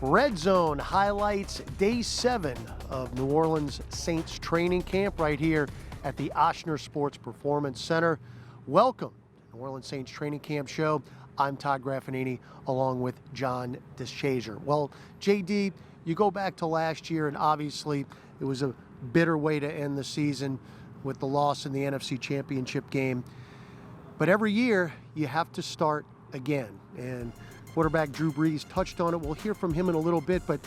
Red Zone highlights day 7 of New Orleans Saints training camp right here at the Ochsner Sports Performance Center. Welcome to New Orleans Saints training camp show. I'm Todd Graffagnini along with John DeShazier. Well, JD, you go back to last year and obviously it was a bitter way to end the season with the loss in the NFC Championship game. But every year you have to start again. And quarterback Drew Brees touched on it. We'll hear from him in a little bit, but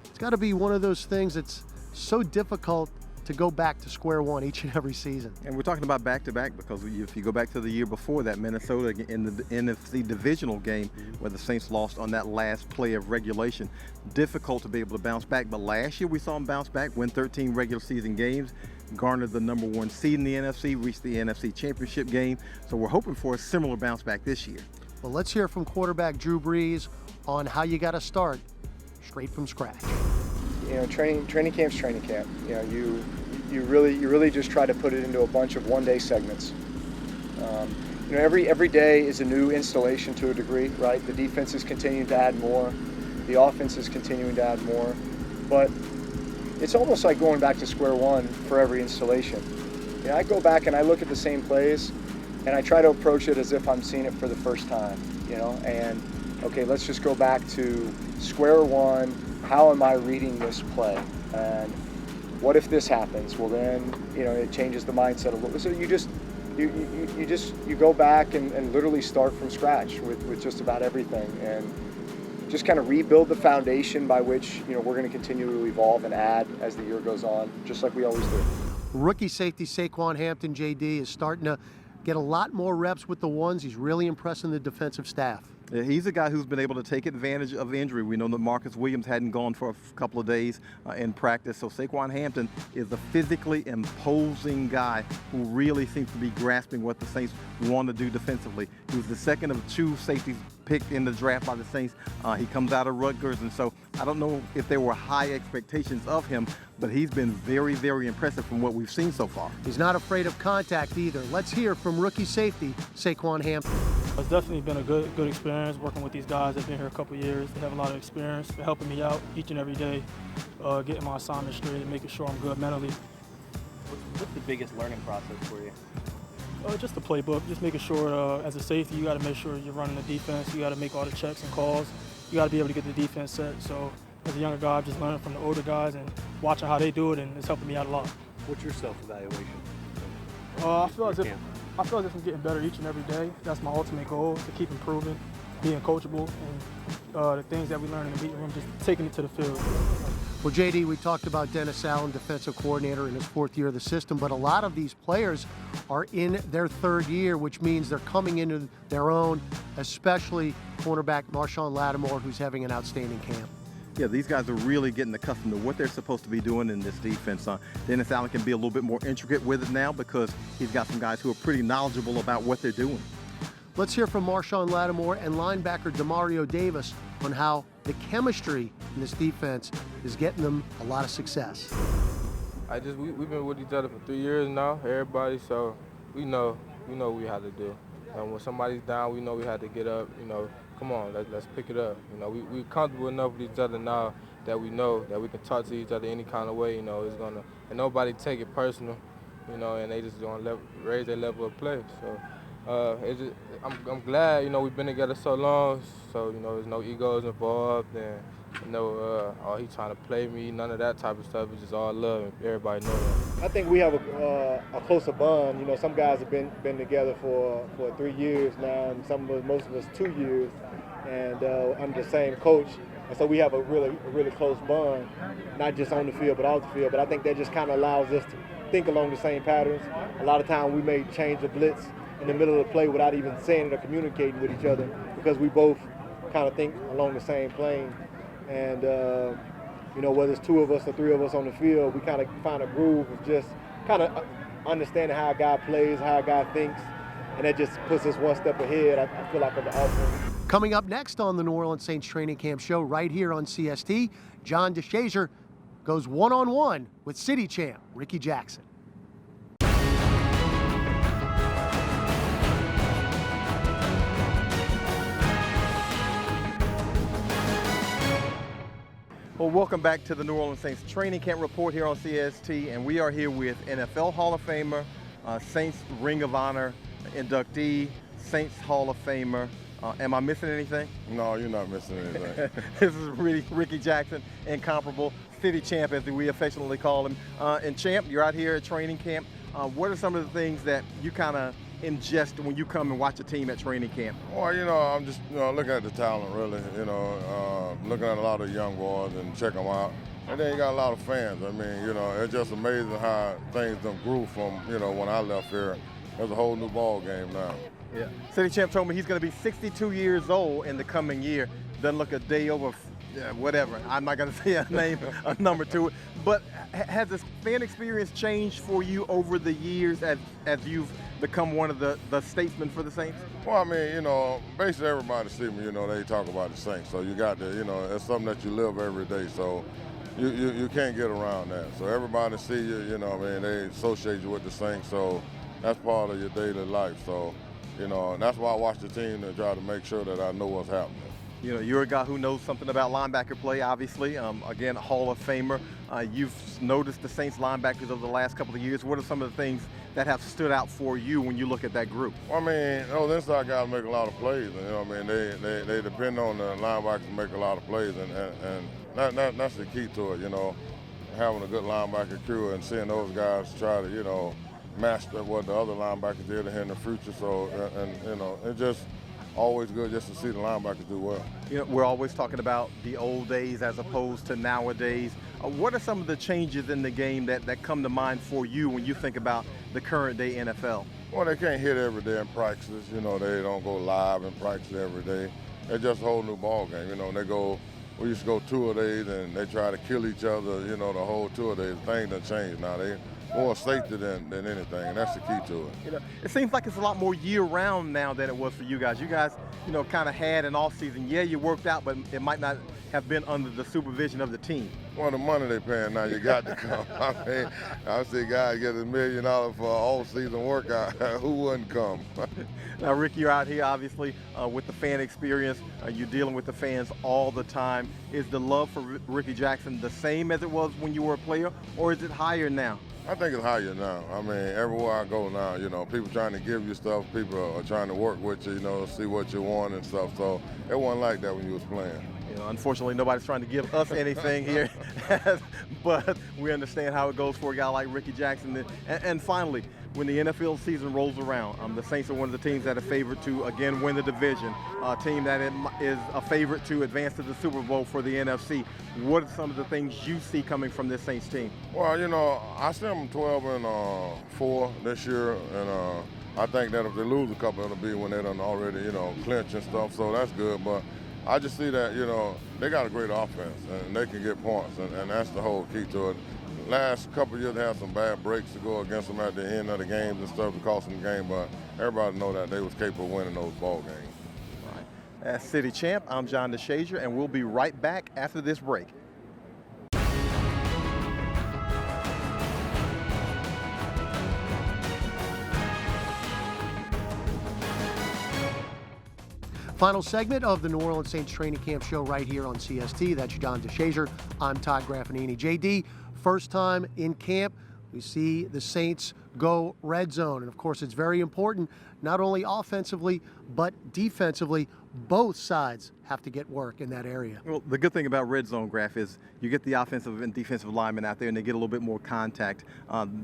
it's got to be one of those things that's so difficult to go back to square one each and every season. And we're talking about back-to-back because if you go back to the year before that, Minnesota in the NFC divisional game where the Saints lost on that last play of regulation, difficult to be able to bounce back. But last year we saw them bounce back, win 13 regular season games, garnered the #1 seed in the NFC, reached the NFC Championship game. So we're hoping for a similar bounce back this year. Well, let's hear from quarterback Drew Brees on how you got to start straight from scratch. You know, training camp's training camp. You know, you really just try to put it into a bunch of one-day segments. You know, every day is a new installation to a degree, right? The defense is continuing to add more, the offense is continuing to add more, but it's almost like going back to square one for every installation. You know, I go back and I look at the same plays, and I try to approach it as if I'm seeing it for the first time. You know, and okay, let's just go back to square one. How am I reading this play? And what if this happens? Well, then, you know, it changes the mindset a little bit. So you go back and literally start from scratch with just about everything, and just kind of rebuild the foundation by which, you know, we're going to continue to evolve and add as the year goes on, just like we always do. Rookie safety Saquan Hampton, JD, is starting to get a lot more reps with the ones. He's really impressing the defensive staff. Yeah, he's a guy who's been able to take advantage of the injury. We know that Marcus Williams hadn't gone for a couple of days in practice, so Saquan Hampton is a physically imposing guy who really seems to be grasping what the Saints want to do defensively. He was the second of 2 safeties picked in the draft by the Saints. He comes out of Rutgers, and so I don't know if there were high expectations of him, but he's been very, very impressive from what we've seen so far. He's not afraid of contact either. Let's hear from rookie safety Saquan Hampton. It's definitely been a good experience working with these guys. They've been here a couple of years. They have a lot of experience. They're helping me out each and every day, getting my assignment straight and making sure I'm good mentally. What's the biggest learning process for you? Just the playbook, just making sure as a safety, you got to make sure you're running the defense. You got to make all the checks and calls. You got to be able to get the defense set. So as a younger guy, I'm just learning from the older guys and watching how they do it, and it's helping me out a lot. What's your self-evaluation? I feel as if I'm getting better each and every day. That's my ultimate goal, to keep improving, being coachable, and the things that we learn in the meeting room, just taking it to the field. Well, JD, we talked about Dennis Allen, defensive coordinator in his 4th year of the system, but a lot of these players are in their 3rd year, which means they're coming into their own, especially cornerback Marshawn Lattimore, who's having an outstanding camp. Yeah, these guys are really getting accustomed to what they're supposed to be doing in this defense. Dennis Allen can be a little bit more intricate with it now because he's got some guys who are pretty knowledgeable about what they're doing. Let's hear from Marshawn Lattimore and linebacker Demario Davis on how the chemistry in this defense is getting them a lot of success. We've been with each other for 3 years now, everybody, so we know we have to do. And when somebody's down, we know we have to get up, you know, come on, let's pick it up. You know, we're comfortable enough with each other now that we know that we can talk to each other any kind of way, you know, and nobody take it personal, you know, and they just gonna raise their level of play. So I'm glad, you know, we've been together so long, so, you know, there's no egos involved, and, you know, he trying to play me, none of that type of stuff. It's just all love, and everybody knows that. I think we have a closer bond. You know, some guys have been together for 3 years now, and most of us 2 years, and under the same coach. And so we have a really close bond, not just on the field but off the field. But I think that just kind of allows us to think along the same patterns. A lot of times we may change the blitz in the middle of the play without even saying it or communicating with each other, because we both kind of think along the same plane. And you know, whether it's 2 of us or 3 of us on the field, we kind of find a groove of just kind of understanding how a guy plays, how a guy thinks, and that just puts us one step ahead, I feel like, of the offense. Coming up next on the New Orleans Saints training camp show right here on CST, John DeShazier goes one-on-one with city champ Rickey Jackson. Well, welcome back to the New Orleans Saints Training Camp Report here on CST, and we are here with NFL Hall of Famer, Saints Ring of Honor inductee, Saints Hall of Famer. Am I missing anything? No, you're not missing anything. This is Rickey Jackson, incomparable city champ, as we affectionately call him. And champ, you're out here at training camp. What are some of the things that you kind of ingest when you come and watch a team at training camp? Well, I'm just looking at the talent, really. Looking at a lot of young boys and check them out. And then you got a lot of fans. I mean, it's just amazing how things done grew from, when I left here. There's a whole new ball game now. Yeah. City champ told me he's going to be 62 years old in the coming year. Doesn't look a day over, whatever. I'm not going to say a number to it. But has this fan experience changed for you over the years as you've become one of the statesmen for the Saints? Well, I mean, basically everybody see me, they talk about the Saints. So you got to, it's something that you live every day. So you can't get around that. So everybody see you, they associate you with the Saints. So that's part of your daily life. So, and that's why I watch the team and try to make sure that I know what's happening. You're a guy who knows something about linebacker play, obviously. Again, a Hall of Famer. You've noticed the Saints linebackers over the last couple of years. What are some of the things that have stood out for you when you look at that group? Well, I mean, those inside guys make a lot of plays. They depend on the linebackers to make a lot of plays, and that's the key to it, having a good linebacker crew and seeing those guys try to, master what the other linebackers did here in the future. So, it's just always good just to see the linebackers do well. We're always talking about the old days as opposed to nowadays. What are some of the changes in the game that come to mind for you when you think about the current day NFL? Well, they can't hit every day in practices. They don't go live in practice every day. It's just a whole new ball game. We used to go 2 days and they try to kill each other, the whole 2 days. Things done changed now. They more safety than anything, and that's the key to it. It seems like it's a lot more year-round now than it was for you guys. You guys, kind of had an off-season. Yeah, you worked out, but it might not have been under the supervision of the team. Well, the money they're paying now, you got to come. I mean, I see guys get $1 million for an all-season workout. Who wouldn't come? Now, Rick, you're out here, obviously, with the fan experience. You're dealing with the fans all the time. Is the love for Rickey Jackson the same as it was when you were a player, or is it higher now? I think it's higher now. I mean, everywhere I go now, people trying to give you stuff. People are trying to work with you, see what you want and stuff. So it wasn't like that when you was playing. Unfortunately, nobody's trying to give us anything here, but we understand how it goes for a guy like Rickey Jackson. And finally, when the NFL season rolls around, the Saints are one of the teams that are favored to, again, win the division, a team that is a favorite to advance to the Super Bowl for the NFC. What are some of the things you see coming from this Saints team? Well, I see them 12-4 this year, and I think that if they lose a couple, it'll be when they done already, clinch and stuff, so that's good. But I just see that, they got a great offense, and they can get points, and that's the whole key to it. Last couple of years, they had some bad breaks to go against them at the end of the games and stuff to cost them the game, but everybody know that they was capable of winning those ball games. All right. As City Champ, I'm John DeShazier, and we'll be right back after this break. Final segment of the New Orleans Saints Training Camp show right here on CST. That's John DeShazier. I'm Todd Graffagnini. JD, first time in camp, we see the Saints go red zone. And of course, it's very important, not only offensively, but defensively. Both sides have to get work in that area. Well, the good thing about red zone, Graf, is you get the offensive and defensive linemen out there and they get a little bit more contact.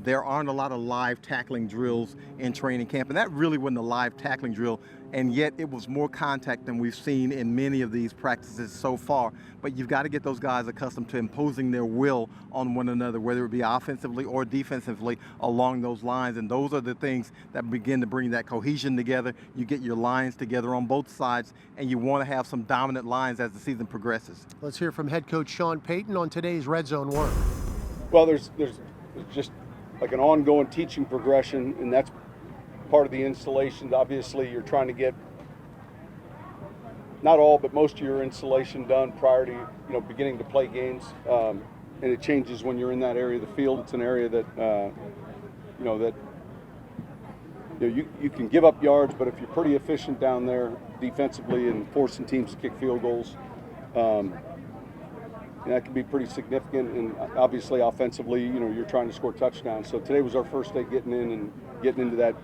There aren't a lot of live tackling drills in training camp, and that really wasn't a live tackling drill, and yet it was more contact than we've seen in many of these practices so far. But you've got to get those guys accustomed to imposing their will on one another, whether it be offensively or defensively along those lines, and those are the things that begin to bring that cohesion together. You get your lines together on both sides, and you want to have some dominant lines as the season progresses. Let's hear from head coach Sean Payton on today's red zone work. Well, there's just like an ongoing teaching progression, and that's part of the installation. Obviously, you're trying to get not all, but most of your installation done prior to beginning to play games, and it changes when you're in that area of the field. It's an area that you can give up yards, but if you're pretty efficient down there defensively and forcing teams to kick field goals, and that can be pretty significant. And obviously, offensively, you're trying to score touchdowns. So today was our first day getting in and getting into that,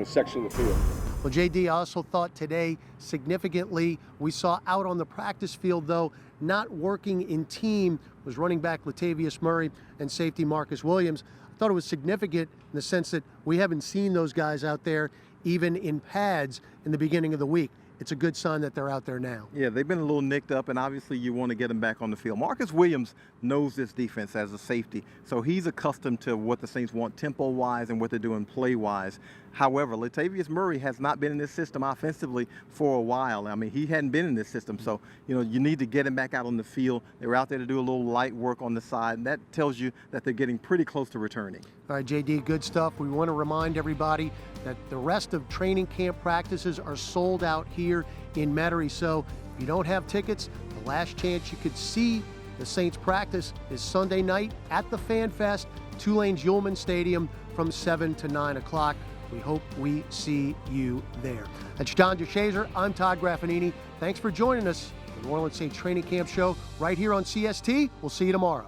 section of the field. Well, JD, I also thought today significantly we saw out on the practice field, though, not working in team, was running back Latavius Murray and safety Marcus Williams. I thought it was significant in the sense that we haven't seen those guys out there even in pads in the beginning of the week. It's a good sign that they're out there now. Yeah, they've been a little nicked up, and obviously you want to get them back on the field. Marcus Williams knows this defense as a safety, so he's accustomed to what the Saints want tempo-wise and what they're doing play-wise. However, Latavius Murray has not been in this system offensively for a while. I mean, he hadn't been in this system, so, you need to get him back out on the field. They were out there to do a little light work on the side, and that tells you that they're getting pretty close to returning. All right, JD, good stuff. We want to remind everybody that the rest of training camp practices are sold out here in Metairie. So if you don't have tickets, the last chance you could see the Saints practice is Sunday night at the Fan Fest, Tulane's Ullman Stadium from 7 to 9 o'clock. We hope we see you there. That's John DeShazier. I'm Todd Graffagnini. Thanks for joining us for the New Orleans Saints Training Camp Show right here on CST. We'll see you tomorrow.